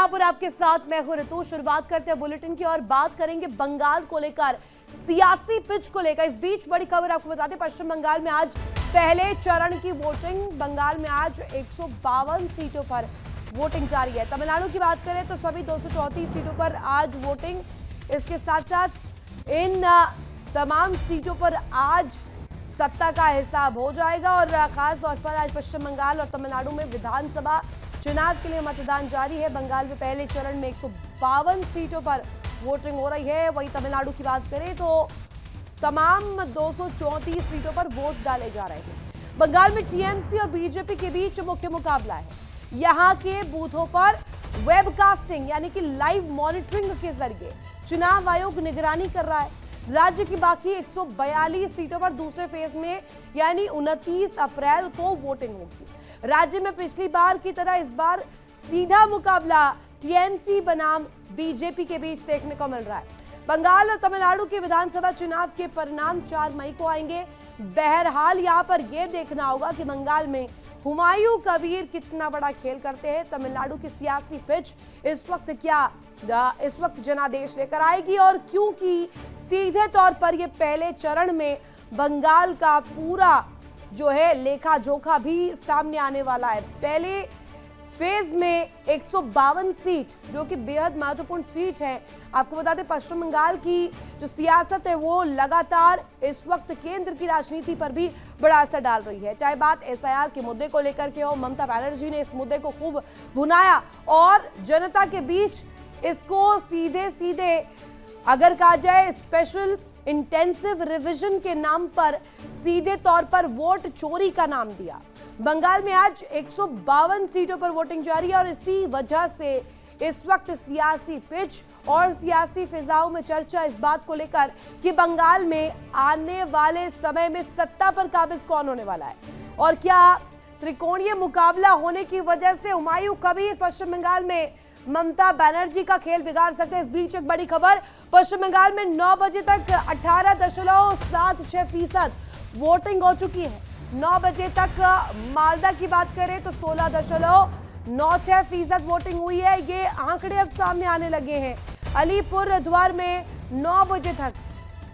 मिर्जापुर आपके साथ मैं हूं ऋतु। शुरुआत करते हैं बुलेटिन की और बात करेंगे बंगाल को लेकर, सियासी पिच को लेकर। इस बीच बड़ी खबर आपको बता दें, पश्चिम बंगाल में आज पहले चरण की वोटिंग। बंगाल में आज 152 सीटों पर वोटिंग जारी है। तमिलनाडु की बात करें तो सभी 234 सीटों पर आज वोटिंग। इसके साथ साथ इन तमाम सीटों पर आज सत्ता का हिसाब हो जाएगा और खास तौर पर आज पश्चिम बंगाल और तमिलनाडु में विधानसभा चुनाव के लिए मतदान जारी है। बंगाल में पहले चरण में 152 सीटों पर वोटिंग हो रही है। वहीं तमिलनाडु की बात करें तो तमाम 234 सीटों पर वोट डाले जा रहे हैं। बंगाल में टीएमसी और बीजेपी के बीच मुख्य मुकाबला है। यहां के बूथों पर वेबकास्टिंग यानी कि लाइव मॉनिटरिंग के जरिए चुनाव आयोग निगरानी कर रहा है। राज्य की बाकी 142 सीटों पर दूसरे फेज में यानी 29 अप्रैल को वोटिंग होगी। राज्य में पिछली बार की तरह इस बार सीधा मुकाबला टीएमसी बनाम बीजेपी के बीच देखने को मिल रहा है। बंगाल और तमिलनाडु के विधानसभा चुनाव के परिणाम 4 मई को आएंगे। बहरहाल यहां पर यह देखना होगा कि बंगाल में हुमायूं कबीर कितना बड़ा खेल करते हैं। तमिलनाडु की सियासी पिच इस वक्त जनादेश लेकर आएगी, और क्योंकि सीधे तौर पर यह पहले चरण में बंगाल का पूरा जो है लेखा जोखा भी सामने आने वाला है। पहले फेज में 152 सीट जो कि बेहद महत्वपूर्ण सीट है। आपको बता दें पश्चिम बंगाल की जो सियासत है वो लगातार इस वक्त केंद्र की राजनीति पर भी बड़ा असर डाल रही है। चाहे बात एसआईआर के मुद्दे को लेकर के हो, ममता बनर्जी ने इस मुद्दे को खूब भुनाया और जनता के बीच इसको सीधे सीधे अगर कहा जाए स्पेशल इंटेंसिव रिवीजन के नाम पर सीधे तौर पर वोट चोरी का नाम दिया। बंगाल में आज 152 सीटों पर वोटिंग जारी है और इसी वजह से इस वक्त सियासी पिच और सियासी फिजाओं में चर्चा इस बात को लेकर कि बंगाल में आने वाले समय में सत्ता पर काबिज कौन होने वाला है और क्या त्रिकोणीय मुकाबला होने की वजह से हुमायूं कबीर पश्चिम बंगाल में ममता बनर्जी का खेल बिगाड़ सकते हैं। इस बीच एक बड़ी खबर, पश्चिम बंगाल में 9 बजे तक 18.76% वोटिंग हो चुकी है। 9 बजे तक मालदा की बात करें तो 16.96% वोटिंग हुई है। ये आंकड़े अब सामने आने लगे हैं। अलीपुर द्वार में 9 बजे तक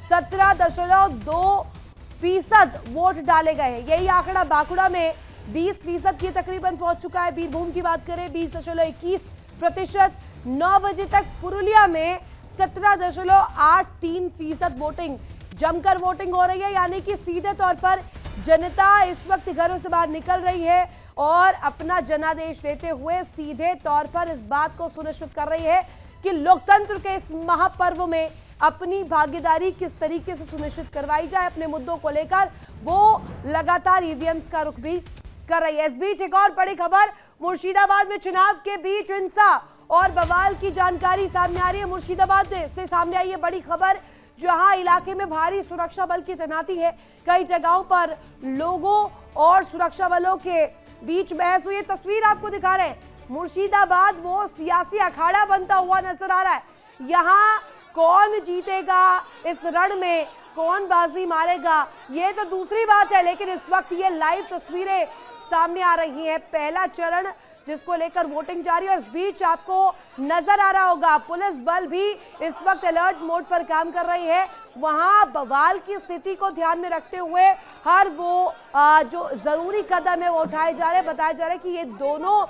17.2% वोट डाले गए हैं। यही आंकड़ा बांकुड़ा में 20% की तकरीबन पहुंच चुका है। बीरभूम की बात करें 20.21%। 9 बजे तक पुरुलिया में 17.83% वोटिंग जमकर वोटिंग हो रही है, यानी कि सीधे तौर पर जनता इस वक्त घरों से बाहर निकल रही है और अपना जनादेश देते हुए सीधे तौर पर इस बात को सुनिश्चित कर रही है कि लोकतंत्र के इस महापर्व में अपनी भागीदारी किस तरीके से सुनिश्चित करवाई जाए। अपने मुद्दों को लेकर वो लगातार ईवीएम्स का रुख भी कर रही है। इस बीच एक और बड़ी खबर, मुर्शिदाबाद में चुनाव के बीच हिंसा और बवाल की जानकारी सामने आ रही है। मुर्शिदाबाद से सामने आई है बड़ी खबर, जहां इलाके में भारी सुरक्षा बल की तैनाती है। कई जगहों पर लोगों और सुरक्षा बलों के बीच बहस हुई। तस्वीर आपको दिखा रहे हैं, मुर्शिदाबाद वो सियासी अखाड़ा बनता हुआ नजर आ रहा है। यहां कौन जीतेगा, इस रण में कौन बाजी मारेगा, ये तो दूसरी बात है, लेकिन इस वक्त ये लाइव तस्वीरें सामने आ रही हैं। पहला चरण जिसको लेकर वोटिंग जारी है और इस बीच आपको नजर आ रहा होगा पुलिस बल भी इस वक्त अलर्ट मोड पर काम कर रही है। वहां बवाल की स्थिति को ध्यान में रखते हुए हर वो जो जरूरी कदम है वो उठाए जा रहे हैं। बताया जा रहा है कि ये दोनों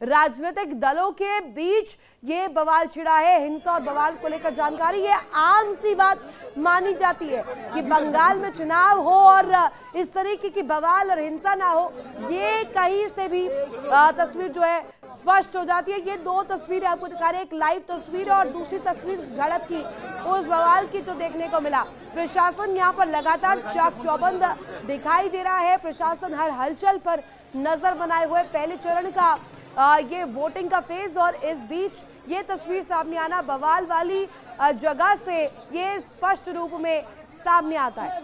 राजनीतिक दलों के बीच ये बवाल छिड़ा है। हिंसा और बवाल को लेकर जानकारी, ये आम सी बात मानी जाती है कि बंगाल में चुनाव हो और इस तरीके की बवाल और हिंसा ना हो, ये कहीं से भी तस्वीर जो है स्पष्ट हो जाती है। ये दो तस्वीरें आपको दिखा रहे हैं, एक लाइव तस्वीर और दूसरी तस्वीर झड़प की, उस बवाल की जो देखने को मिला। प्रशासन यहाँ पर लगातार चाक चौबंद दिखाई दे रहा है। प्रशासन हर हलचल पर नजर बनाए हुए पहले चरण का ये वोटिंग का फेज, और इस बीच ये तस्वीर सामने आना बवाल वाली जगह से ये स्पष्ट रूप में सामने आता है।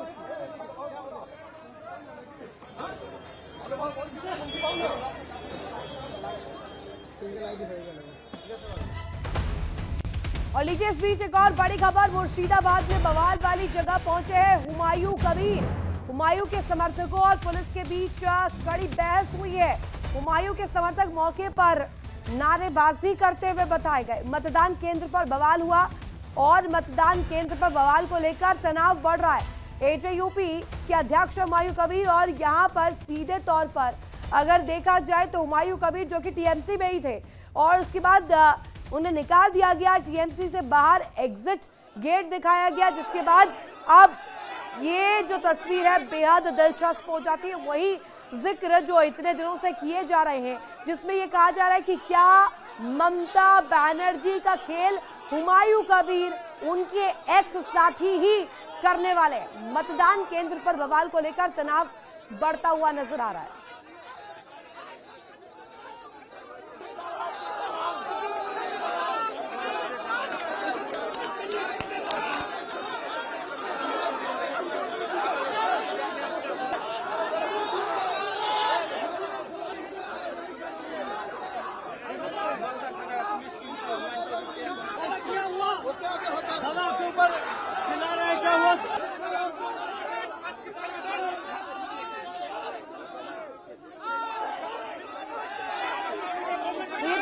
और लीजिए इस बीच एक और बड़ी खबर, मुर्शिदाबाद में बवाल वाली जगह पहुंचे हैं हुमायूं कबीर। हुमायूं के समर्थकों और पुलिस के बीच कड़ी बहस हुई है। हुमायूं के समर्थक मौके पर नारेबाजी करते हुए बताए गए। मतदान केंद्र पर बवाल हुआ और मतदान केंद्र पर बवाल को लेकर तनाव बढ़ रहा है। एजेयूपी के अध्यक्ष हुमायूं कबीर और यहां पर सीधे तौर पर अगर देखा जाए तो हुमायूं कबीर जो कि टीएमसी में ही थे और उसके बाद उन्हें निकाल दिया गया, टीएमसी से बाहर एग्जिट गेट दिखाया गया, जिसके बाद अब ये जो तस्वीर है बेहद दिलचस्प हो जाती है। वही जिक्र जो इतने दिनों से किए जा रहे हैं, जिसमें ये कहा जा रहा है कि क्या ममता बनर्जी का खेल हुमायूं कबीर उनके एक्स साथी ही करने वाले हैं। मतदान केंद्र पर बवाल को लेकर तनाव बढ़ता हुआ नजर आ रहा है।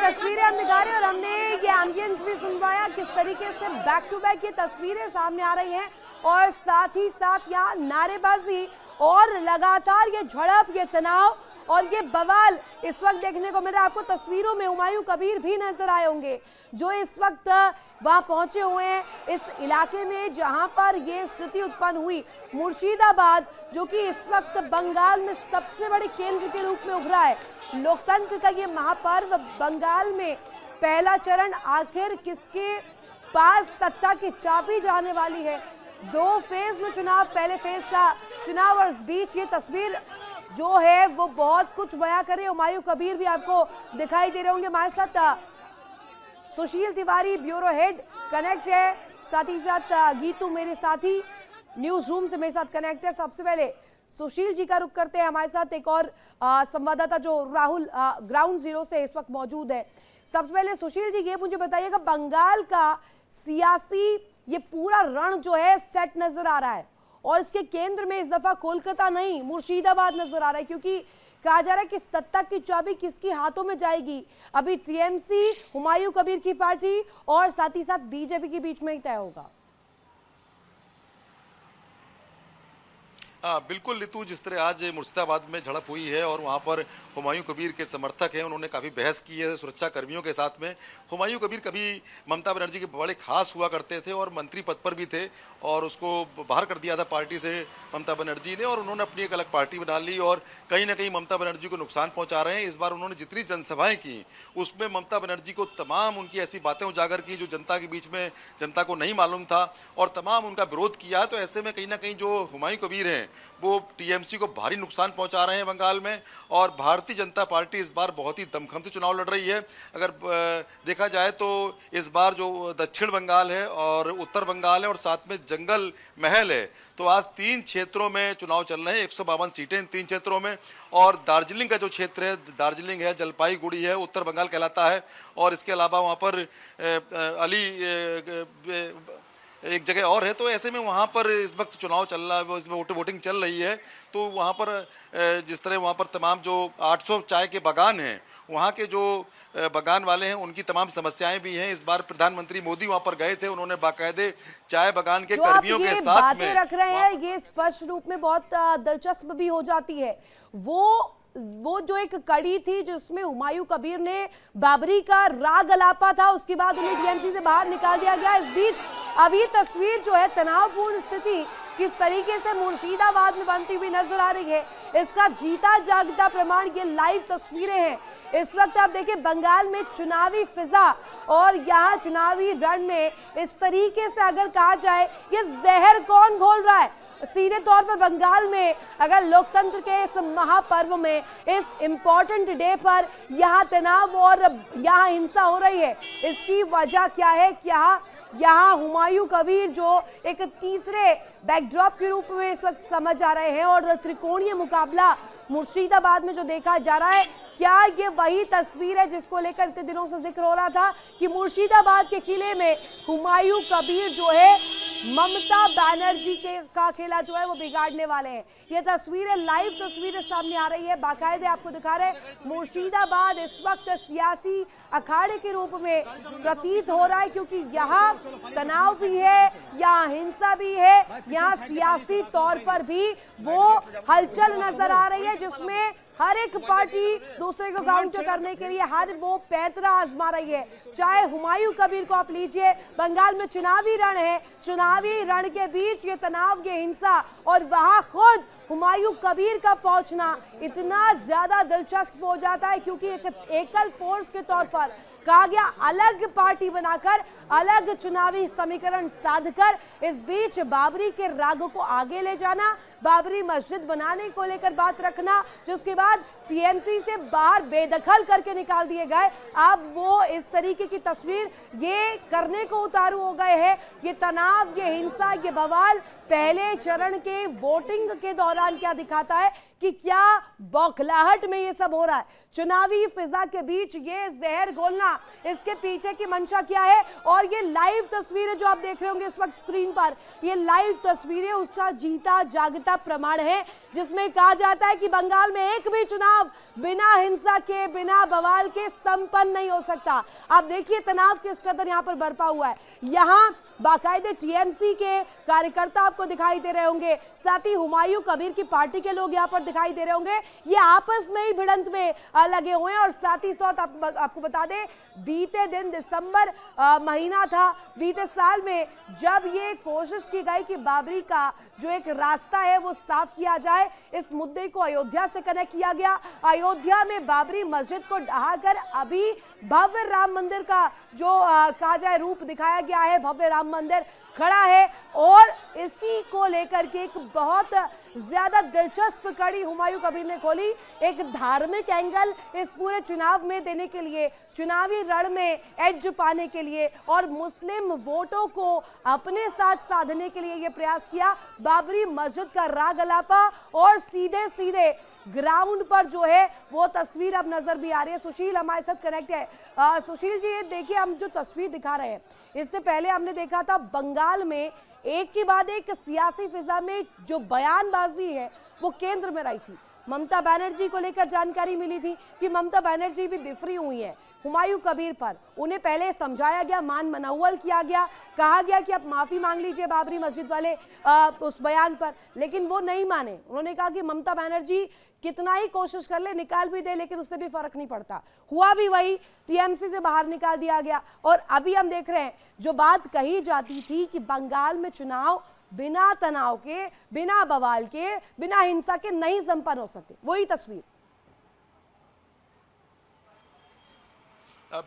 तस्वीरें हम दिखा रहे हैं और हमने ये एम्बियंस भी सुनवाया किस तरीके से बैक टू बैक ये तस्वीरें सामने आ रही हैं और साथ ही साथ यहाँ नारेबाजी और लगातार ये झड़प, ये तनाव और ये बवाल इस वक्त देखने को मिल रहा है। आपको तस्वीरों में हुमायूं कबीर भी नजर आए होंगे जो इस वक्त वहां पहुंचे हुए हैं इस इलाके में जहां पर ये स्थिति उत्पन्न हुई। मुर्शिदाबाद जो कि इस वक्त बंगाल में सबसे बड़े केंद्र के रूप में उभरा है, लोकतंत्र का ये महापर्व बंगाल में पहला चरण आखिर किसके पास सत्ता की चाबी जाने वाली है। 2 फेज में चुनाव, पहले फेज का चुनाव और इस बीच ये तस्वीर जो है वो बहुत कुछ बयां करे। हुमायूं कबीर भी आपको दिखाई दे रहे होंगे। हमारे साथ सुशील तिवारी ब्यूरो हेड कनेक्ट है, साथ ही साथ गीतू मेरे साथी न्यूज रूम से मेरे साथ कनेक्ट है। सबसे पहले सुशील जी का रुख करते हैं। हमारे साथ एक और संवाददाता जो राहुल ग्राउंड जीरो से इस वक्त मौजूद है। सबसे पहले सुशील जी ये मुझे बताइएगा, बंगाल का सियासी ये पूरा रण जो है सेट नजर आ रहा है और इसके केंद्र में इस दफा कोलकाता नहीं मुर्शिदाबाद नजर आ रहा है, क्योंकि कहा जा रहा है कि सत्ता की चाबी किसके हाथों में जाएगी अभी टीएमसी हुमायूं कबीर की पार्टी और साथ ही साथ बीजेपी के बीच में ही तय होगा। बिल्कुल ऋतु, जिस तरह आज मुर्शिदाबाद में झड़प हुई है और वहाँ पर हुमायूं कबीर के समर्थक हैं, उन्होंने काफ़ी बहस की है सुरक्षा कर्मियों के साथ में। हुमायूं कबीर कभी ममता बनर्जी के बड़े खास हुआ करते थे और मंत्री पद पर भी थे और उसको बाहर कर दिया था पार्टी से ममता बनर्जी ने और उन्होंने अपनी एक अलग पार्टी बना ली और कहीं ना कहीं ममता बनर्जी को नुकसान पहुँचा रहे हैं। इस बार उन्होंने जितनी जनसभाएँ की उसमें ममता बनर्जी को तमाम उनकी ऐसी बातें उजागर की जो जनता के बीच में जनता को नहीं मालूम था और तमाम उनका विरोध किया। तो ऐसे में कहीं ना कहीं जो हुमायूं कबीर हैं वो टीएमसी को भारी नुकसान पहुंचा रहे हैं बंगाल में और भारतीय जनता पार्टी इस बार बहुत ही दमखम से चुनाव लड़ रही है। अगर देखा जाए तो इस बार जो दक्षिण बंगाल है और उत्तर बंगाल है और साथ में जंगल महल है, तो आज 3 क्षेत्रों में चुनाव चल रहे हैं, 152 सीटें इन 3 क्षेत्रों में। और दार्जिलिंग का जो क्षेत्र है, दार्जिलिंग है, जलपाईगुड़ी है, उत्तर बंगाल कहलाता है और इसके अलावा वहाँ पर एक जगह और है। तो ऐसे में वहाँ पर इस वक्त चुनाव चल रहा है, इसमें वोटिंग चल रही है। तो वहाँ पर जिस तरह वहाँ पर तमाम जो 800 चाय के बागान हैं, वहाँ के जो बागान वाले हैं उनकी तमाम समस्याएं भी हैं। इस बार प्रधानमंत्री मोदी वहाँ पर गए थे, उन्होंने बाकायदे चाय बागान के कर्मियों के साथ में रख रहे हैं। ये स्पष्ट रूप में बहुत दिलचस्प भी हो जाती है। वो जो एक कड़ी थी जिसमें हुमायूं कबीर ने बाबरी का राग अलापा था, उसके बाद उन्हें टीएमसी से बाहर निकाल दिया गया। इस बीच अभी तस्वीर जो है तनावपूर्ण स्थिति किस तरीके से मुर्शिदाबाद में बनती हुई नजर आ रही है, इसका जीता जागता प्रमाण ये लाइव तस्वीरें हैं। इस वक्त आप देखिए बंगाल में चुनावी फिजा और यहाँ चुनावी रण में इस तरीके से अगर कहा जाए ये जहर कौन घोल रहा है। सीधे तौर पर बंगाल में अगर लोकतंत्र के इस महापर्व में इस इम्पोर्टेंट डे पर यहाँ तनाव और यहाँ हिंसा हो रही है, इसकी वजह क्या है? क्या यहाँ हुमायूं कबीर जो एक तीसरे बैकड्रॉप के रूप में इस वक्त समझ आ रहे हैं और त्रिकोणीय मुकाबला मुर्शिदाबाद में जो देखा जा रहा है, क्या ये वही तस्वीर है जिसको लेकर इतने दिनों से जिक्र हो रहा था कि मुर्शिदाबाद के किले में हुमायूं कबीर जो है ममता बनर्जी का खेला जो है वो बिगाड़ने वाले हैं। ये तस्वीरें, लाइव तस्वीरें सामने आ रही है, बाकायदे आपको दिखा रहे हैं। मुर्शिदाबाद इस वक्त सियासी अखाड़े के रूप में प्रतीत हो रहा है, क्योंकि यहाँ तनाव भी है, यहाँ हिंसा भी है, यहाँ सियासी तौर पर भी वो हलचल नजर आ रही है, जिसमें हर एक पार्टी दूसरे को काउंटर करने के लिए हर वो पैंतरा आजमा रही है। चाहे हुमायूं कबीर को आप लीजिए, बंगाल में चुनावी रण है, चुनावी रण के बीच ये तनाव, ये हिंसा, और वहां खुद हुमायूं कबीर का पहुंचना इतना ज्यादा दिलचस्प हो जाता है, क्योंकि एक एकल फोर्स के तौर पर कहा गया अलग पार्टी बनाकर, अलग चुनावी समीकरण साधकर इस बीच बाबरी के राग को आगे ले जाना, बाबरी मस्जिद बनाने को लेकर बात रखना, जिसके बाद टीएमसी से बाहर बेदखल करके निकाल दिए गए। अब वो इस तरीके की तस्वीर ये करने को उतारू हो गए हैं। ये तनाव, ये हिंसा, ये बवाल पहले चरण के वोटिंग के दौरान क्या दिखाता है कि क्या बौखलाहट में ये सब हो रहा है। चुनावी फिजा के बीच ये जहर घोलना, इसके पीछे की मंशा क्या है। और ये लाइव तस्वीरें जो आप देख रहे होंगे इस वक्त स्क्रीन पर, ये लाइव तस्वीरें उसका जीता जागता प्रमाण है, जिसमें कहा जाता है कि बंगाल में एक भी चुनाव बिना हिंसा के, बिना बवाल के संपन्न नहीं हो सकता। आप देखिए तनाव किस कदर यहाँ पर बरपा हुआ है। यहाँ बाकायदे टीएमसी के कार्यकर्ता आपको दिखाई दे रहे होंगे, साथ ही हुमायूं कबीर की पार्टी के लोग यहाँ पर दिखाई दे रहे होंगे। ये आपस में ही भिड़ंत में लगे हुए हैं। और साथ ही साथ आपको बता दें, बीते दिन दिसंबर महीना था, बीते साल में जब ये कोशिश की गई कि बाबरी का जो एक रास्ता है वो साफ किया जाए, इस मुद्दे को अयोध्या से कनेक्ट किया गया। अयोध्या में बाबरी मस्जिद को ढहाकर अभी भव्य राम मंदिर का जो कहा जाए रूप दिखाया गया है, भव्य राम मंदिर खड़ा है। और इसी को लेकर के एक बहुत ज्यादा दिलचस्प कड़ी हुमायूं कबीर ने खोली, एक धार्मिक एंगल इस पूरे चुनाव में देने के लिए, चुनावी रण में एड्ज पाने के लिए और मुस्लिम वोटों को अपने साथ साधने के लिए यह प्रयास किया। बाबरी मस्जिद का राग अलापा और सीधे सीधे ग्राउंड पर जो है वो तस्वीर अब नजर भी आ रही है। सुशील हमारे साथ कनेक्ट है। सुशील जी, ये देखिए हम जो तस्वीर दिखा रहे हैं, इससे पहले हमने देखा था बंगाल में एक के बाद एक सियासी फिजा में जो बयानबाजी है वो केंद्र में रही थी। ममता बनर्जी को लेकर जानकारी मिली थी कि ममता बनर्जी भी बिफरी हुई है हुमायूं कबीर पर। उन्हें पहले समझाया गया, मान मनौवल किया गया, कहा गया कि आप माफी मांग लीजिए बाबरी मस्जिद वाले उस बयान पर, लेकिन वो नहीं माने। उन्होंने कहा कि ममता बनर्जी कितना ही कोशिश कर ले, निकाल भी दे, लेकिन उससे भी फर्क नहीं पड़ता। हुआ भी वही, टीएमसी से बाहर निकाल दिया गया। और अभी हम देख रहे हैं जो बात कही जाती थी कि बंगाल में चुनाव बिना तनाव के, बिना बवाल के, बिना हिंसा के नहीं संपन्न हो सकते, वही तस्वीर।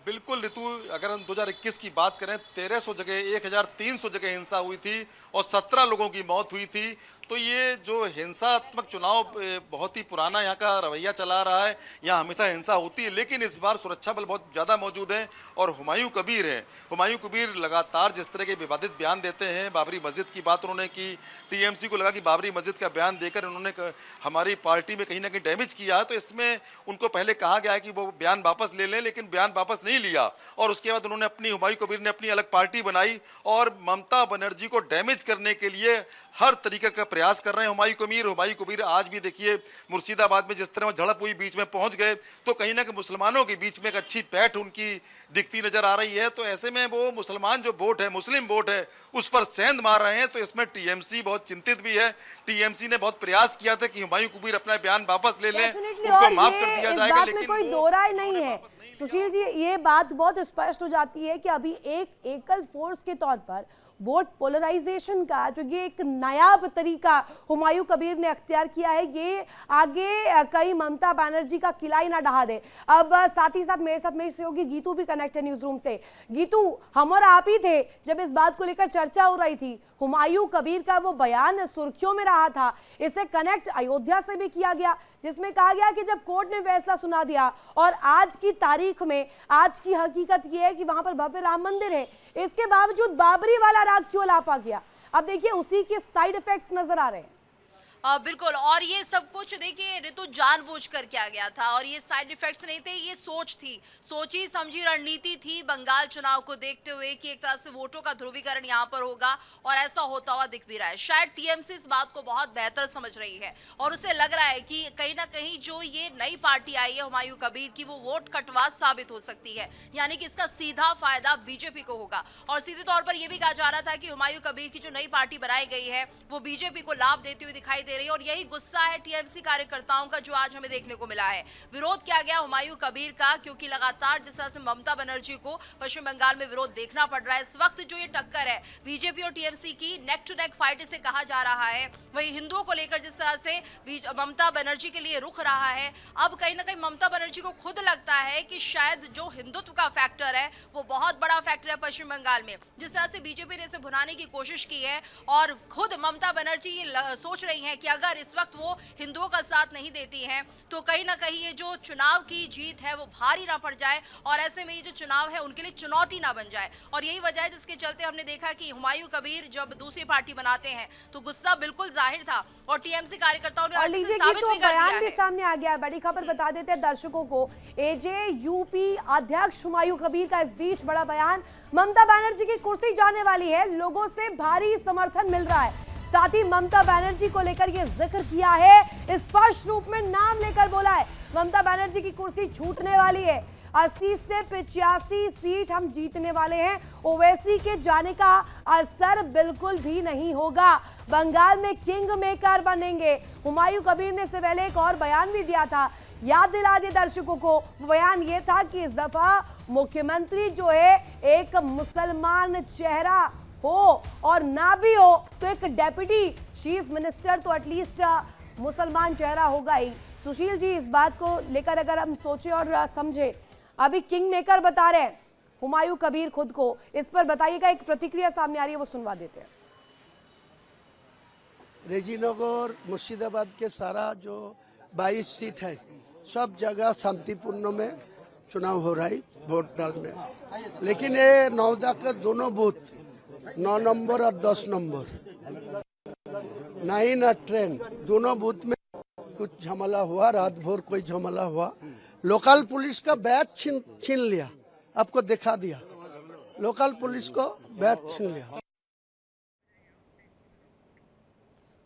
बिल्कुल ऋतु, अगर हम 2021 की बात करें, 1300 जगह 1300 जगह हिंसा हुई थी और 17 लोगों की मौत हुई थी। तो ये जो हिंसात्मक चुनाव बहुत ही पुराना यहाँ का रवैया चला रहा है, यहाँ हमेशा हिंसा होती है, लेकिन इस बार सुरक्षा बल बहुत ज़्यादा मौजूद है। और हुमायूं कबीर है, हुमायूं कबीर लगातार जिस तरह के विवादित बयान देते हैं, बाबरी मस्जिद की बात उन्होंने की, टीएमसी को लगा कि बाबरी मस्जिद का बयान देकर उन्होंने हमारी पार्टी में कहीं ना कहीं डैमेज किया है। तो इसमें उनको पहले कहा गया है कि वो बयान वापस ले लें, लेकिन बयान वापस नहीं लिया। और उसके बाद उन्होंने हुमायूं कबीर ने अपनी अलग पार्टी बनाई और ममता बनर्जी को डैमेज करने के लिए हर तरीके का प्रयास कर रहे हैं हुमायूं कबीर। आज भी देखिए मुर्शिदाबाद में जिस तरह झड़प हुई, बीच में पहुंच गए, तो कहीं ना कहीं मुसलमानों के बीच में एक अच्छी पैठ उनकी दिखती नजर आ रही है। तो ऐसे में वो मुसलमान जो वोट है, मुस्लिम वोट है, उस पर सेंध मार रहे हैं। तो इसमें टीएमसी बहुत चिंतित भी है। टीएमसी ने बहुत प्रयास किया था कि हुमायूं कबीर अपना बयान वापस ले लें, उनको माफ कर दिया जाएगा, लेकिन कोई दो राय नहीं है। सुशील जी, ये बात बहुत स्पष्ट हो जाती है कि अभी एक एकल फोर्स के तौर पर वोट पोलराइजेशन का जो ये एक नायाब तरीका हुमायूं कबीर ने अख्तियार किया है, ये आगे कई ममता बनर्जी का किला ही ना ढहा दे। अब साथ ही साथ मेरे साथ मेरी सहयोगी गीतू भी कनेक्ट है न्यूज रूम से। गीतू, हम और आप ही थे जब इस बात को लेकर चर्चा हो रही थी। हुमायूं कबीर का वो बयान सुर्खियों में रहा था, इसे कनेक्ट अयोध्या से भी किया गया, जिसमें कहा गया कि जब कोर्ट ने फैसला सुना दिया और आज की तारीख में आज की हकीकत यह है कि वहां पर भव्य राम मंदिर है, इसके बावजूद बाबरी वाला राग क्यों लापा गया। अब देखिए उसी के साइड इफेक्ट्स नजर आ रहे हैं। बिल्कुल। और ये सब कुछ देखिए ऋतु जानबूझकर किया गया था और ये साइड इफेक्ट्स नहीं थे, ये सोच थी, सोची समझी रणनीति थी बंगाल चुनाव को देखते हुए कि एक तरह से वोटों का ध्रुवीकरण यहाँ पर होगा और ऐसा होता हुआ दिख भी रहा है। शायद टीएमसी इस बात को बहुत बेहतर समझ रही है और उसे लग रहा है कि कहीं ना कहीं जो ये नई पार्टी आई है हुमायूं कबीर की, वो वोट कटवा साबित हो सकती है, यानी कि इसका सीधा फायदा बीजेपी को होगा। और सीधे तौर पर यह भी कहा जा रहा था कि हुमायूं कबीर की जो नई पार्टी बनाई गई है वो बीजेपी को लाभ देती हुई दिखाई दे रही है और यही गुस्सा है टीएमसी कार्यकर्ताओं का जो आज हमें देखने को मिला है। विरोध किया गया हुमायूं कबीर का, क्योंकि लगातार जिस तरह से ममता बनर्जी को पश्चिम बंगाल में विरोध देखना पड़ रहा है। इस वक्त जो ये टक्कर है बीजेपी और टीएमसी की, नेक टू नेक फाइट इसे कहा जा रहा है। वही हिंदुओं को लेकर जिस तरह से ममता बनर्जी के लिए रुख रहा है, अब कहीं ना कहीं ममता बनर्जी को खुद लगता है कि शायद जो हिंदुत्व का फैक्टर है वो बहुत बड़ा फैक्टर है पश्चिम बंगाल में। जिस तरह से बीजेपी ने इसे भुनाने की कोशिश की है और खुद ममता बनर्जी ये सोच रही हैं कि अगर इस वक्त वो हिंदुओं का साथ नहीं देती हैं तो कहीं ना कहीं ये जो चुनाव की जीत है वो भारी ना पड़ जाए और ऐसे में ये जो चुनाव है उनके लिए चुनौती ना बन जाए। और यही वजह है जिसके चलते हमने देखा कि हुमायूं कबीर जब दूसरी पार्टी बनाते हैं तो गुस्सा बिल्कुल जाहिर था और टीएमसी कार्यकर्ताओं ने आज इसे साबित भी कर दिया है। भी सामने आ गया है। बड़ी खबर बता देते हैं दर्शकों को, एजेयूपी अध्यक्ष हुमायूं कबीर का इस बीच बड़ा बयान, ममता बनर्जी की कुर्सी जाने वाली है, लोगों से भारी समर्थन मिल रहा है। साथ ही ममता बनर्जी को लेकर यह जिक्र किया है, स्पष्ट रूप में नाम लेकर बोला है ममता बनर्जी की कुर्सी छूटने वाली है, 80 से 85 सीट हम जीतने वाले हैं, ओवैसी के जाने का असर बिल्कुल भी नहीं होगा, बंगाल में किंग मेकर बनेंगे। हुमायूं कबीर ने इससे पहले एक और बयान भी दिया था, याद दिला दिए दर्शकों को। बयान ये था कि इस दफा मुख्यमंत्री जो है एक मुसलमान चेहरा हो और ना भी हो तो एक डेप्यूटी चीफ मिनिस्टर तो एटलीस्ट मुसलमान चेहरा होगा ही। सुशील जी, इस बात को लेकर अगर हम सोचें और समझें, अभी किंग मेकर बता रहे हैं हुमायूं कबीर खुद को, इस पर बताइएगा, एक प्रतिक्रिया सामने आ रही है वो सुनवा देते हैं। रेजीनगर मुर्शिदाबाद के सारा जो 22 सीट है सब जगह शांतिपूर्ण में चुनाव हो रहा है वोट डालने, लेकिन ये नौदा के दोनों बूथ 9 नंबर और 10 नंबर 9 और 10 दोनों बूथ में कुछ झमेला हुआ, रात भर कोई झमेला हुआ, लोकल पुलिस का बैच छीन लिया, आपको दिखा दिया, लोकल पुलिस को बैच छीन लिया।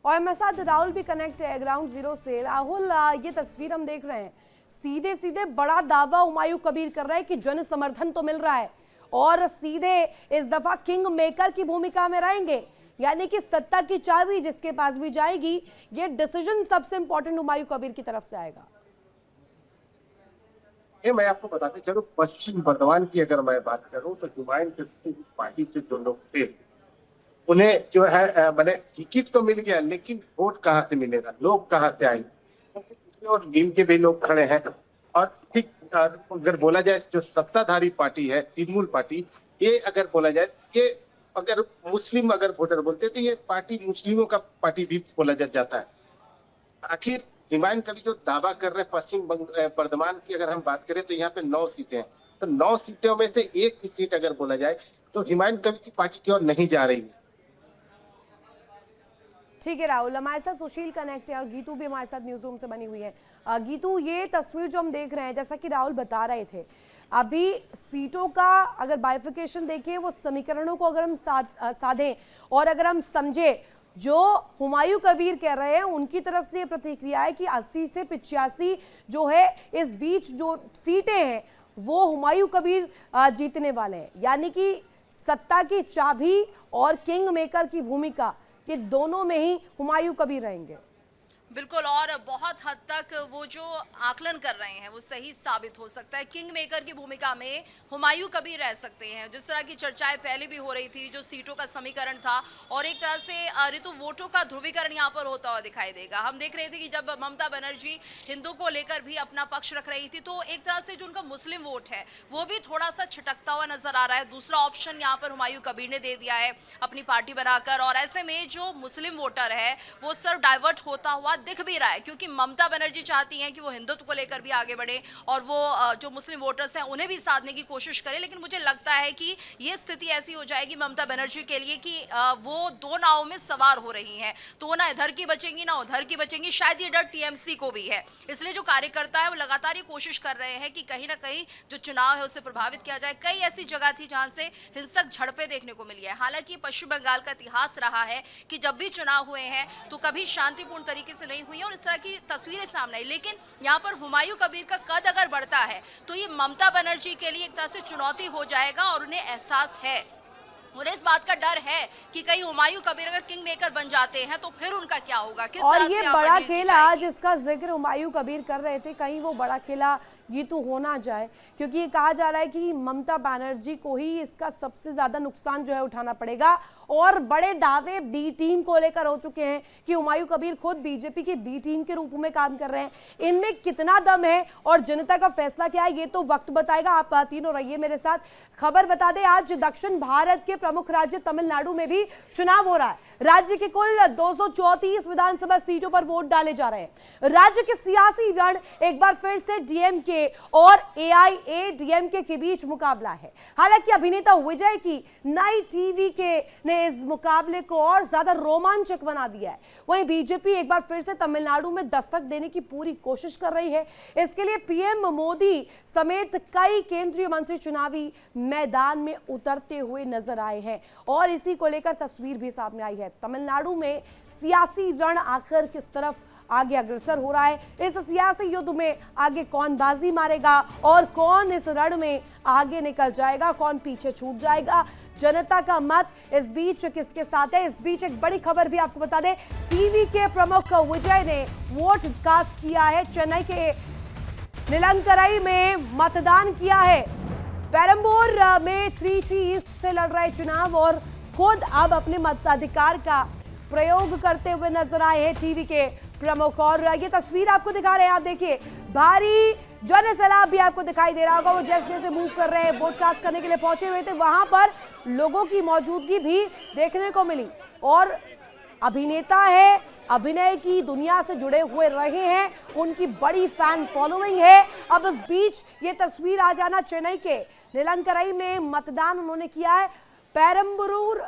और हमारे साथ राहुल भी कनेक्ट है ग्राउंड जीरो से। राहुल, ये तस्वीर हम देख रहे हैं, सीधे सीधे बड़ा दावा हुमायूं कबीर कर रहे हैं कि जन समर्थन तो मिल रहा है और सीधे इस दफा किंग मेकर की भूमिका में रहेंगे, यानी कि सत्ता की चाबी जिसके पास भी जाएगी ये डिसीजन सबसे इंपॉर्टेंट हुमायूं कबीर की तरफ से आएगा। ये मैं आपको बताते चलो, पश्चिम बर्धमान की अगर मैं बात करूं तो हुमायूं कबीर की पार्टी से जो लोग थे उन्हें जो है मैंने टिकट तो मिल गया, लेकिन वोट कहाँ से मिलेगा, लोग कहाँ से आएंगे, और नीम के भी लोग खड़े हैं। और ठीक अगर बोला जाए जो सत्ताधारी पार्टी है तृणमूल पार्टी, ये अगर बोला जाए ये अगर मुस्लिम अगर वोटर बोलते तो ये पार्टी मुस्लिमों का पार्टी भी बोला जाता है। आखिर हुमायूं कबीर जो दावा कर रहे हैं पश्चिम बर्धमान की अगर हम बात करें तो यहाँ पे 9 सीटें हैं, तो 9 सीटों में से एक भी सीट अगर बोला जाए तो हुमायूं कबीर की पार्टी की ओर नहीं जा रही है। ठीक है राहुल, हमारे साथ सुशील कनेक्ट है और गीतू भी हमारे साथ न्यूज रूम से बनी हुई है। गीतू, ये तस्वीर जो हम देख रहे हैं, जैसा कि राहुल बता रहे थे, अभी सीटों का अगर बाइफिकेशन देखें, वो समीकरणों को अगर हम साधें और अगर हम समझे, जो हुमायूं कबीर कह रहे हैं उनकी तरफ से ये प्रतिक्रिया है कि 80 से 85 जो है इस बीच जो सीटें हैं वो हुमायूं कबीर जीतने वाले हैं, यानी कि सत्ता की चाबी और किंग मेकर की भूमिका ये दोनों में ही हुमायूं कबीर रहेंगे। बिल्कुल, और बहुत हद तक वो जो आकलन कर रहे हैं वो सही साबित हो सकता है। किंग मेकर की भूमिका में हुमायूं कबीर रह सकते हैं, जिस तरह की चर्चाएं पहले भी हो रही थी, जो सीटों का समीकरण था और एक तरह से ऋतु वोटों का ध्रुवीकरण यहाँ पर होता हुआ दिखाई देगा। हम देख रहे थे कि जब ममता बनर्जी हिंदू को लेकर भी अपना पक्ष रख रही थी तो एक तरह से जो उनका मुस्लिम वोट है वो भी थोड़ा सा छिटकता हुआ नजर आ रहा है। दूसरा ऑप्शन यहाँ पर हुमायूं कबीर ने दे दिया है अपनी पार्टी बनाकर, और ऐसे में जो मुस्लिम वोटर है वो सिर्फ डाइवर्ट होता हुआ दिख भी रहा है, क्योंकि ममता बनर्जी चाहती हैं कि वो हिंदुत्व को लेकर भी आगे बढ़े और वो जो मुस्लिम वोटर्स हैं उन्हें भी साधने की कोशिश करें। लेकिन मुझे लगता है कि ये स्थिति ऐसी हो जाएगी ममता बनर्जी के लिए कि वो दो नावों में सवार हो रही हैं, तो वो ना इधर की बचेंगी ना उधर की बचेंगी। शायद ये डर टीएमसी को भी है, इसलिए जो कार्यकर्ता है वो लगातार ये कोशिश कर रहे हैं कि कहीं ना कहीं जो चुनाव है उससे प्रभावित किया जाए। कई ऐसी जगह थी जहां से हिंसक झड़पें देखने को मिली है। हालांकि पश्चिम बंगाल का इतिहास रहा है कि जब भी चुनाव हुए हैं तो कभी शांतिपूर्ण तरीके से नहीं हुई और इस तरह की तस्वीरें सामने आई। लेकिन यहाँ पर हुमायूं कबीर का कद अगर बढ़ता है तो ये ममता बनर्जी के लिए एक तरह से चुनौती हो जाएगा और उन्हें एहसास है, उन्हें इस बात का डर है कि कहीं हुमायूं कबीर अगर किंग मेकर बन जाते हैं तो फिर उनका क्या होगा, किस और तरह ये से बड़ा खेला जिसका जिक्र हुमायूं कबीर कर रहे थे, कहीं वो बड़ा खेला जीतू हो ना जाए, क्योंकि ये कहा जा रहा है कि ममता बनर्जी को ही इसका सबसे ज्यादा नुकसान जो है उठाना पड़ेगा। और बड़े दावे बी टीम को लेकर हो चुके हैं कि हुमायूं कबीर खुद बीजेपी की बी टीम के रूप में काम कर रहे हैं। इनमें कितना दम है और जनता का फैसला क्या है ये तो वक्त बताएगा। आप तीनों रहिए मेरे साथ। खबर बता दें, आज दक्षिण भारत के प्रमुख राज्य तमिलनाडु में भी चुनाव हो रहा है। राज्य के कुल 234 विधानसभा सीटों पर वोट डाले जा रहे हैं। राज्य के सियासी रण एक बार फिर से डीएमके और एआईएडीएमके के बीच मुकाबला है। हालांकि अभिनेता विजय की नई टीवी के ने इस मुकाबले को और ज्यादा रोमांचक बना दिया है। वहीं बीजेपी एक बार फिर से तमिलनाडु में दस्तक देने की पूरी कोशिश कर रही है। इसके लिए पीएम मोदी समेत कई केंद्रीय मंत्री चुनावी मैदान में उतरते हुए नजर आए हैं और इसी को लेकर तस्वीर भी सामने आई है। तमिलनाडु में सियासी रण आखिर किस तरफ आगे अग्रसर हो रहा है, इस सियासी युद्ध में आगे कौन बाजी मारेगा और कौन इस रण में आगे निकल जाएगा, कौन पीछे छूट जाएगा, जनता का मत इस बीच किसके साथ है। इस बीच एक बड़ी खबर भी आपको बता दें, टीवी के प्रमुख विजय ने वोट कास्ट किया है। चेन्नई के नीलंकरई में मतदान किया है। पेरंबूर में त्रिची ईस्ट से लड़ रहे चुनाव और खुद अब अपने मताधिकार का प्रयोग करते हुए नजर आए हैं टीवी के प्रमुख। और ये तस्वीर आपको दिखा रहे हैं, आप देखिए भारी जन सैलाब भी आपको दिखाई दे रहा होगा। वो जैसे जैसे मूव कर रहे हैं, वोट कास्ट करने के लिए पहुंचे हुए थे, वहां पर लोगों की मौजूदगी भी देखने को मिली। और अभिनेता है, अभिनय की दुनिया से जुड़े हुए रहे हैं, उनकी बड़ी फैन फॉलोइंग है। अब इस बीच ये तस्वीर आ जाना, चेन्नई के नीलंकरई में मतदान उन्होंने किया है। पेरंबूर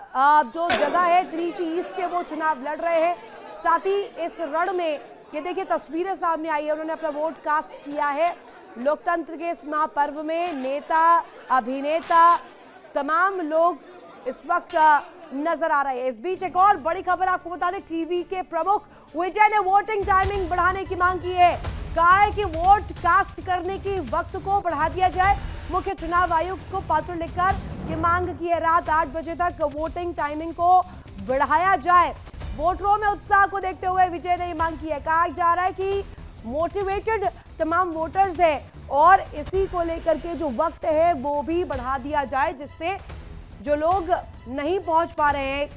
जो जगह है त्रिची ईस्ट से वो चुनाव लड़ रहे हैं। साथ ही इस रण में ये देखिए तस्वीरें सामने आई है, उन्होंने अपना वोट कास्ट किया है। लोकतंत्र के इस महापर्व में नेता, अभिनेता, तमाम लोग इस वक्त नजर आ रहे हैं। इस बीच एक और बड़ी खबर आपको बता दें, टीवी के प्रमुख विजय ने वोटिंग टाइमिंग बढ़ाने की मांग की है। कहा है कि वोट कास्ट करने की वक्त को बढ़ा दिया जाए। मुख्य चुनाव आयुक्त को पत्र लिखकर ये मांग की है, रात 8 बजे तक वोटिंग टाइमिंग को बढ़ाया जाए। वोटरों में उत्साह को देखते हुए विजय ने मांग की है। कहा जा रहा है कि मोटिवेटेड तमाम वोटर्स है और इसी को लेकर के जो वक्त है वो भी बढ़ा दिया जाए, जिससे जो लोग नहीं पहुंच पा रहे हैं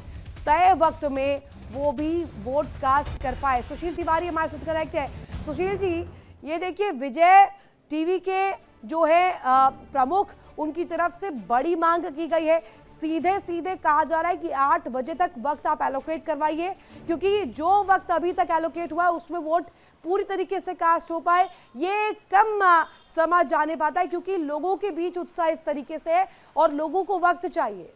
तय वक्त में वो भी वोट कास्ट कर पाए। सुशील तिवारी हमारे साथ कनेक्ट है। सुशील जी, ये देखिए विजय टीवी के जो है प्रमुख, उनकी तरफ से बड़ी मांग की गई है। सीधे सीधे कहा जा रहा है कि 8 बजे तक वक्त आप एलोकेट करवाइए, क्योंकि जो वक्त अभी तक एलोकेट हुआ है उसमें वोट पूरी तरीके से कास्ट हो पाए ये कम समय जाने पाता है, क्योंकि लोगों के बीच उत्साह इस तरीके से है और लोगों को वक्त चाहिए।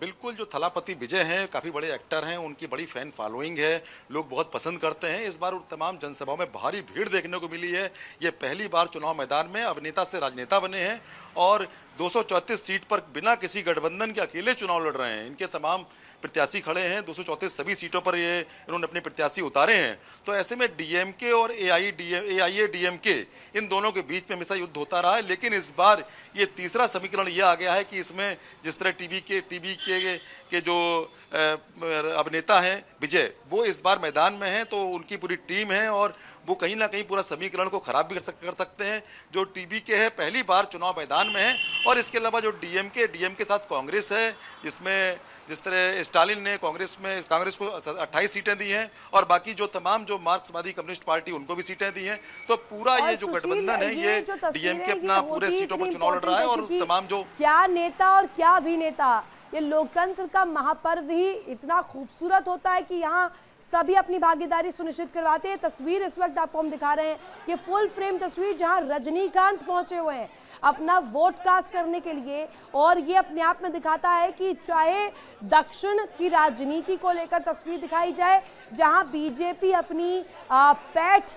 बिल्कुल, जो थलापति विजय हैं काफ़ी बड़े एक्टर हैं, उनकी बड़ी फैन फॉलोइंग है, लोग बहुत पसंद करते हैं। इस बार तमाम जनसभाओं में भारी भीड़ देखने को मिली है। ये पहली बार चुनाव मैदान में अभिनेता से राजनेता बने हैं और 234 सीट पर बिना किसी गठबंधन के अकेले चुनाव लड़ रहे हैं। इनके तमाम प्रत्याशी खड़े हैं, 234 सभी सीटों पर ये इन्होंने अपने प्रत्याशी उतारे हैं। तो ऐसे में डीएमके और एआईएडीएमके इन दोनों के बीच में हमेशा युद्ध होता रहा है, लेकिन इस बार ये तीसरा समीकरण ये आ गया है कि इसमें जिस तरह टीवी के जो अभिनेता हैं विजय, वो इस बार मैदान में हैं, तो उनकी पूरी टीम है और वो कहीं ना कहीं पूरा समीकरण को खराब भी कर सकते हैं। जो टीवी के है पहली बार चुनाव मैदान में है और इसके अलावा जो डीएम के साथ कांग्रेस है, जिसमें जिस तरह स्टालिन ने कांग्रेस को 28 सीटें दी हैं और बाकी जो तमाम जो मार्क्सवादी कम्युनिस्ट पार्टी उनको भी सीटें दी हैं। तो पूरा ये जो गठबंधन है ये डीएमके अपना पूरे सीटों पर चुनाव लड़ रहा है और तमाम जो क्या नेता और क्या अभिनेता ये लोकतंत्र का महापर्व ही इतना खूबसूरत होता है कि यहाँ सभी अपनी भागीदारी सुनिश्चित करवाते हैं। तस्वीर इस वक्त आपको हम दिखा रहे हैं, ये फुल फ्रेम तस्वीर जहां रजनीकांत पहुंचे हुए हैं अपना वोट कास्ट करने के लिए, और ये अपने आप में दिखाता है कि चाहे दक्षिण की राजनीति को लेकर तस्वीर दिखाई जाए जहां बीजेपी अपनी पैठ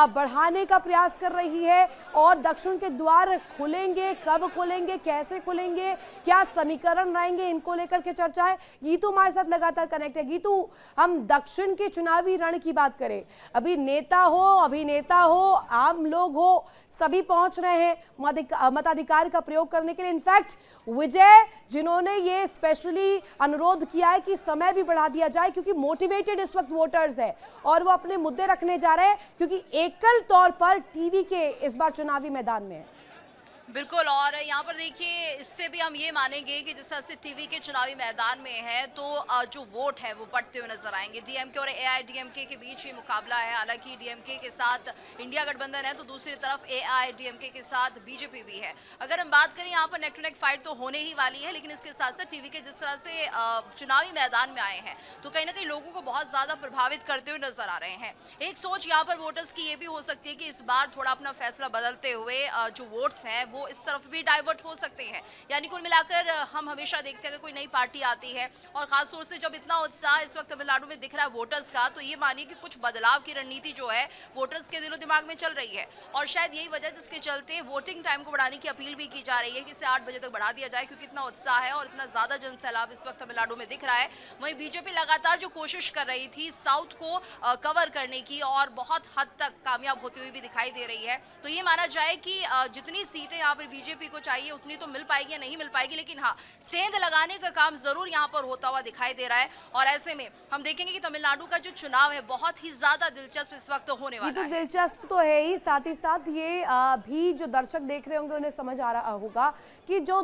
बढ़ाने का प्रयास कर रही है और दक्षिण के द्वार खुलेंगे, कब खुलेंगे, कैसे खुलेंगे, क्या समीकरण रहेंगे, इनको लेकर के चर्चा है। गीतू हमारे साथ लगातार कनेक्ट है। गीतू, हम दक्षिण के चुनावी रण की बात करें, अभी नेता हो, अभिनेता हो, आम लोग हो, सभी पहुंच रहे हैं मताधिकार का प्रयोग करने के लिए। इनफैक्ट विजय जिन्होंने ये स्पेशली अनुरोध किया है कि समय भी बढ़ा दिया जाए क्योंकि मोटिवेटेड इस वक्त वोटर्स है और वो अपने मुद्दे रखने जा रहे हैं क्योंकि एकल तौर पर टीवी के इस बार चुनावी मैदान में है। बिल्कुल, और यहाँ पर देखिए इससे भी हम ये मानेंगे कि जिस तरह से टीवी के चुनावी मैदान में है तो जो वोट है वो बढ़ते हुए नजर आएंगे। डीएमके और एआईडीएमके के बीच ये मुकाबला है। हालांकि डीएमके के साथ इंडिया गठबंधन है तो दूसरी तरफ एआईडीएमके के साथ बीजेपी भी है। अगर हम बात करें यहाँ पर नेक टू नेक फाइट तो होने ही वाली है, लेकिन इसके साथ साथ टीवी के जिस तरह से चुनावी मैदान में आए हैं तो कहीं ना कहीं लोगों को बहुत ज्यादा प्रभावित करते हुए नजर आ रहे हैं। एक सोच यहाँ पर वोटर्स की ये भी हो सकती है कि इस बार थोड़ा अपना फैसला बदलते हुए जो वोट्स हैं वो इस तरफ भी डाइवर्ट हो सकते हैं। यानी कुल मिलाकर हम हमेशा देखते हैं कि कोई नई पार्टी आती है और खास तौर से जब इतना उत्साह इस वक्त तमिलनाडु में दिख रहा है वोटर्स का, तो ये मानिए कि कुछ बदलाव की रणनीति जो है वोटर्स के दिलो दिमाग में चल रही है और शायद यही वजह जिसके चलते वोटिंग टाइम को बढ़ाने की अपील भी की जा रही है कि इसे 8 बजे तक बढ़ा दिया जाए क्योंकि इतना उत्साह है और इतना ज्यादा जन सैलाब इस वक्त तमिलनाडु में दिख रहा है। वहीं बीजेपी लगातार जो कोशिश कर रही थी साउथ को कवर करने की और बहुत हद तक कामयाब होती हुई भी दिखाई दे रही है। तो ये माना जाए कि जितनी सीटें यहाँ पर बीजेपी को चाहिए उतनी तो मिल पाएगी या नहीं मिल पाएगी, लेकिन हाँ सेंध लगाने का काम जरूर यहाँ पर होता हुआ दिखाई दे रहा है। और ऐसे में हम देखेंगे कि तमिलनाडु का जो चुनाव है बहुत ही ज्यादा दिलचस्प इस वक्त होने वाला है। दिलचस्प तो है ही, साथ ही साथ ये भी जो दर्शक देख रहे होंगे उन्हें समझ आ रहा होगा कि जो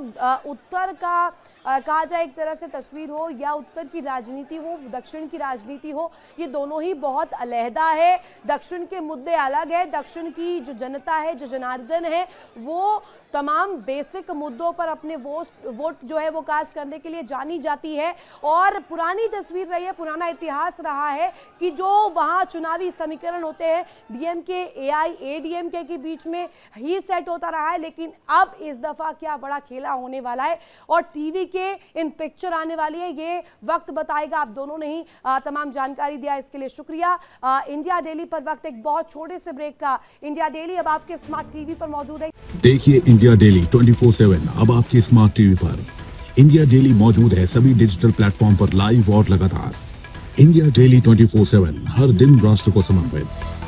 उत्तर का कहा जाए एक तरह से तस्वीर हो या उत्तर की राजनीति हो, दक्षिण की राजनीति हो, ये दोनों ही बहुत अलहदा है। दक्षिण के मुद्दे अलग है, दक्षिण की जो जनता है, जो जनार्दन है, वो तमाम बेसिक मुद्दों पर अपने वोट जो है वो कास्ट करने के लिए जानी जाती है और पुरानी तस्वीर रही है, पुराना इतिहास रहा है कि जो वहाँ चुनावी समीकरण होते हैं डीएमके एआईएडीएमके के बीच में ही सेट होता रहा है। लेकिन अब इस दफा क्या बड़ा खेला होने वाला है और टीवी के इन पिक्चर आने वाली है, ये वक्त बताएगा। आप दोनों ने ही तमाम जानकारी दिया, इसके लिए शुक्रिया। इंडिया डेली पर वक्त एक बहुत छोटे से ब्रेक का। इंडिया डेली अब आपके स्मार्ट टीवी पर मौजूद है। देखिए इंडिया डेली 24/7 अब आपकी स्मार्ट टीवी पर। इंडिया डेली मौजूद है सभी डिजिटल प्लेटफॉर्म पर लाइव और लगातार। इंडिया डेली 24/7 हर दिन राष्ट्र को समर्पित।